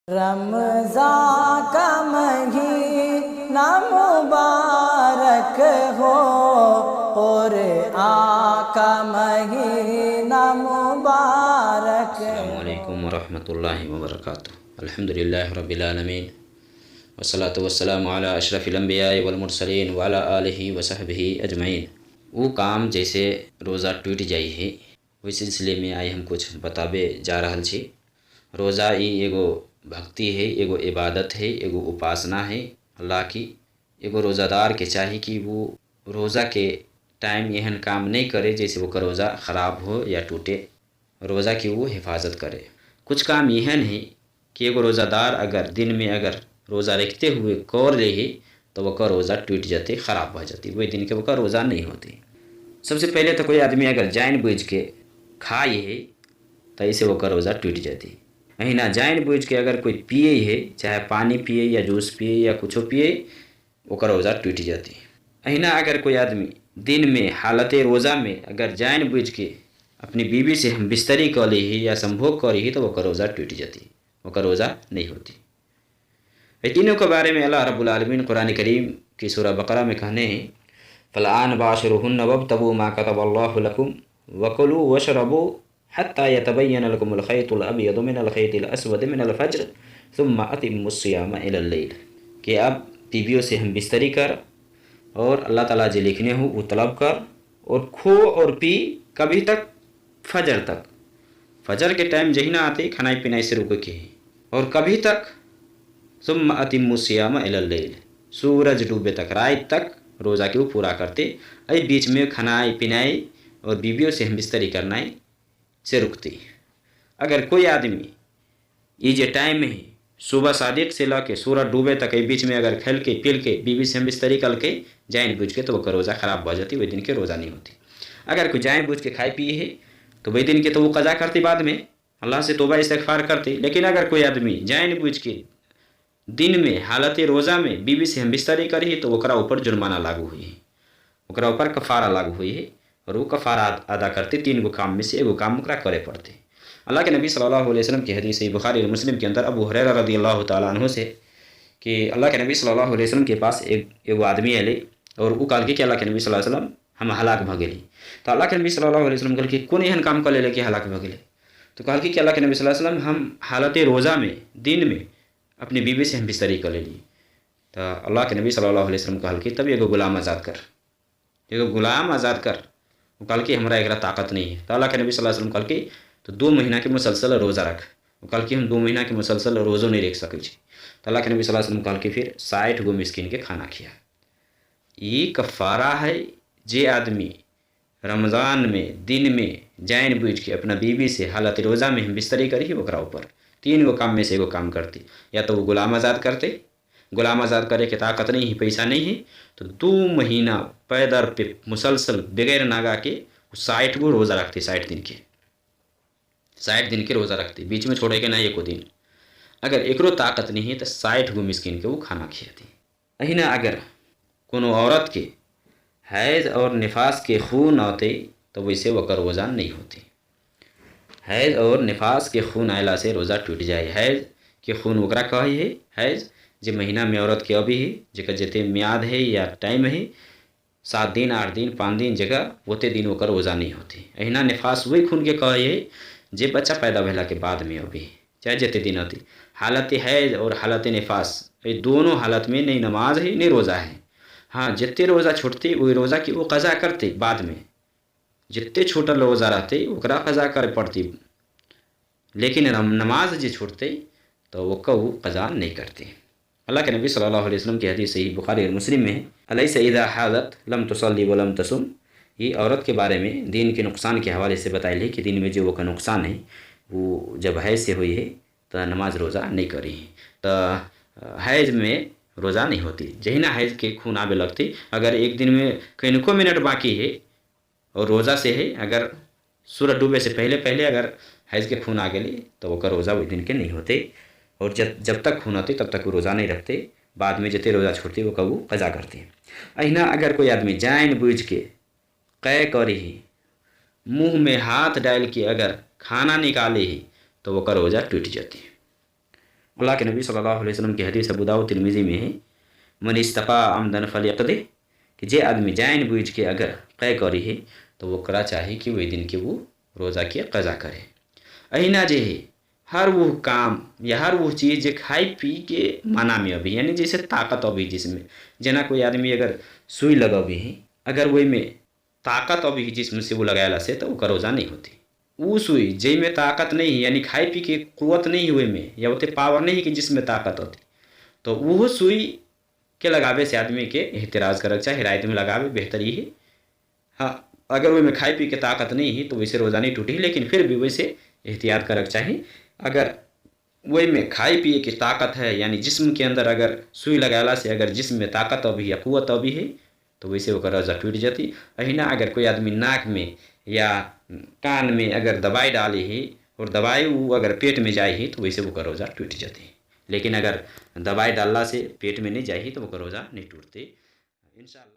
रमज़ान का महीना मुबारक हो और आका महीना मुबारक। अस्सलामु अलैकुम वरहमतुल्लाहि वबरकातुहू। अल्हम्दुलिल्लाहि रब्बिल आलमीन वस्सलातु वस्सलामु अला अशरफिल अंबियाइ वल मुरसलीन व अला आलिहि व सहबिहि अजमईन। वो काम जैसे रोज़ा टूट जाई है उस सिलसिले में आई हम कुछ बताबे जा रहल छी। रोज़ा ई एगो भक्ति है, एगो इबादत है, एगो उपासना है अल्लाह की। एगो रोज़ादार के चाही कि वो रोज़ा के टाइम एहन काम नहीं करे जैसे वो का रोज़ा ख़राब हो या टूटे। रोज़ा की वो हिफाजत करे। कुछ काम एहन है कि एगो रोज़ादार अगर दिन में अगर रोज़ा रखते हुए कर ले ही तो वह का रोज़ा टूट जाते, ख़राब हो जाती, वही दिन के वह का रोज़ा नहीं होती। सबसे पहले तो कोई आदमी अगर जान बूझ के खाए है तो ऐसे वो का रोज़ा टूट जाती। अहिना जान बूझ के अगर कोई पिए है, चाहे पानी पिए या जूस पिए या कुछ पिए, वो का रोज़ा टूट जाती। अहिना अगर कोई आदमी दिन में हालत रोज़ा में अगर जान बूझ के अपनी बीवी से हम बिस्तरी कर ली ही या संभोग कर ही तो वो का रोज़ा टूट जाती, वो का रोज़ा नहीं होती। ये तीनों के बारे में अल्लाह रब्बुल आलमीन कुरान करीम की सूरह बकरा में कहने हैं, फ़लआन बाशिरुहुन्ना वब्तगू मा कतबल्लाहु लकुम वकुलू वशरबू हत्ता यतबय्यन लकुमुल खैतुल अबयदु मिनल खैतिल अस्वद मिनल फज्र सुम्मा अतिम्मुस सियाम इलल लैल। कि अब बीवियों से हम बिस्तरी कर और अल्लाह ताला जो लिखने हो वो तलब कर और खो और पी कभी तक, फजर तक। फजर के टाइम जही ना आते खाना पीना से रुक के और कभी तक सुम्मा अतिम्मुस सियाम इलल लैल, सूरज डूबे तक, रात तक रोज़ा के वो पूरा करते। अई बीच में खानाई पिनाई और बीवियों से हम बिस्तरी करना से रुकती। अगर कोई आदमी ये जो टाइम है सुबह सादिक से लाके सूरज डूबे तक ये बीच में अगर खेल के पिल के बीवी से हम बिस्तरी कर के जान बूझ के तो वह रोज़ा ख़राब हो जाती, वही दिन के रोज़ा नहीं होती। अगर कोई जान बूझ के खाए पिए है तो वही दिन के तो वो कज़ा करती, बाद में अल्लाह से तौबा इस्तिग़फ़ार करती। लेकिन अगर कोई आदमी जान बूझ के दिन में हालत रोज़ा में बीवी से हम बिस्तरी करी तो वकरा ऊपर जुर्माना लागू हुई है, वकरा ऊपर कफ़ारा लागू हुई है और वो कफ़ारा अदा करते। तीन गो काम में से एगो काम वकरा करे पड़ते। अल्लाह के नबी सल्लल्लाहु अलैहि वसल्लम की हदीस है बुखारी और मुस्लिम के अंदर अबू हुरैरा रज़ियल्लाहु ताला अन्हु से कि अल्लाह के नबी सल्लल्लाहु अलैहि वसल्लम के पास एगो आदमी अले और वो कहल कि अल्लाह के नबी सल्लल्लाहु अलैहि वसल्लम हम हलाक भ गेली। तो अल्लाह के नबी सल्लल्लाहु अलैहि वसल्लम कहल कि कौन एहन काम कर ले कि हलाक भ गेले। तो कहल कि अल्लाह के नबी सल्लल्लाहु अलैहि वसल्लम हम हालत रोज़ा में दिन में अपनी बीवी से हम बिस्तरी कर लेली। तो अल्लाह के नबी सल्लल्लाहु अलैहि वसल्लम कहल कि तब एगो गुलाम आज़ाद कर, एगो गुलाम आज़ाद कर। वो कहल कि हमरा एकरा ताकत नहीं है। तो अल्लाह के नबी सल्लल्लाहु अलैहि वसल्लम कहल कि तो 2 महीना के मुसलसल रोज़ा रख। वो कहल कि हम 2 महीना के मुसलसल रोज़ो नहीं रख सकै छी। तो अल्लाह के नबी सल्लल्लाहु अलैहि वसल्लम कहल कि फिर 60 गो मिस्किन के खाना खिया। ये कफ़ारा है जे आदमी रमज़ान में दिन में जान बूझ के अपना बीवी से हालत रोज़ा में हम बिस्तरी करी ओकरा ऊपर 3 गो काम में से एगो काम करती। या तो वो गुलाम आज़ाद करते, गुलाम आज़ाद करे के ताकत नहीं है, पैसा नहीं है, तो 2 महीना पैदर पे मुसलसल बगैर नागा के 60 गो रोज़ा रखते। 60 दिन के, 60 दिन के रोज़ा रखते, बीच में छोड़े के ना एको दिन। अगर एकरो ताकत नहीं है तो 60 गो मिस्किन के वो खाना खियाती। अहिना अगर कोनो औरत के हैज़ और निफास के खून आते तो वैसे वकर रोज़ा नहीं होती। हैज़ और निफास के खून आयला से रोज़ा टूट जाए। हैज़ के खून वकरा कही है, हैज़ जो महीना में औरत के अभी है जगह जते म्याद है या टाइम है 7 दिन 8 दिन 5 दिन जगह ओते दिन वकर रोज़ा नहीं होती। अहिना निफास वही खून के कही है जे बच्चा पैदा भेला के बाद में अभी चाहे जते दिन होती। हालत हैज़ और हालत निफास ये दोनों हालत में नहीं नमाज है नहीं रोज़ा है। हाँ, जितने रोज़ा छूटते वही रोज़ा की वो कज़ा करते, बाद में जितने छोटा रोज़ा रहते ओकरा कज़ा करे पड़ती। लेकिन नमाज जो छूटते तो वो कऊ कज़ा नहीं करते। अल्लाह के नबी सल्लल्लाहु अलैहि वसल्लम की हदीस सही बुखारी और मुस्लिम में है, अलैसा इज़ा हाज़त लम तुसल्ली व लम तसुम। ये औरत के बारे में दीन के नुकसान के हवाले से बताई कि दिन में जो वो का नुकसान है वो जब हैज़ से हुई है तो नमाज रोज़ा नहीं करी है। तो हैज़ में रोज़ा नहीं होती। जही ना हैज़ के खून आवे लगती, अगर एक दिन में कईनको मिनट बाकी है और रोज़ा से है, अगर सूरज डूबे से पहले पहले अगर हैज़ के खून आ गए तो वो का रोज़ा वही दिन के नहीं होते। और जब तक खून आते तब तक वो रोज़ा नहीं रखते, बाद में जितने रोज़ा छोड़ते वो कबू कज़ा करते। अहिना अगर कोई आदमी जान बूझ के कै करी ही, मुँह में हाथ डाल के अगर खाना निकाले ही तो वो का रोज़ा टूट जाती है। अल्लाह के नबी सल्लल्लाहु अलैहि वसल्लम की हदीस अबू दाऊद तिरमिज़ी में है, मन इस्तफ़ा अमदन फलियक़दि, कि जे आदमी जान बूझ के अगर कै करी है तो वो करा चाहे कि वही दिन के वो रोज़ा के कज़ा करे। अहिना जे है हर वो काम या हर वो चीज़ जे खाई पी के माना में अभी, यानी जैसे ताकत अभी जिसमें, जना कोई आदमी अगर सुई लगवी है, अगर वही में ताकत अभी जिसम से वो लगाला से तो वो रोज़ा नहीं होती। वो सुई जै में ताकत नहीं, यानी खाई पी के कुवत नहीं हुए में, या उतने पावर नहीं कि जिसमें ताकत होती, तो वो सुई के लगावे से आदमी के एहतराज करक चाहे, रात में लगावे बेहतर ही है। हाँ, अगर वही में खाई पी के ताकत नहीं है तो वैसे रोज़ा नहीं टूटी, लेकिन फिर भी वैसे एहतियात करक चाहे। अगर वही में खाई पिए की ताकत है, यानी जिस्म के अंदर अगर सुई लगाला से अगर जिस्म में ताकत अभी या कुवत अभी है तो वैसे वो रोज़ा टूट जाती। अहिना अगर कोई आदमी नाक में या कान में अगर दवाई डाली है और दवाई वो अगर पेट में जाए ही तो वैसे वो रोज़ा टूट जाती है। लेकिन अगर दवाई डालना से पेट में नहीं जाए तो वो रोज़ा नहीं टूटते इंशाअल्लाह।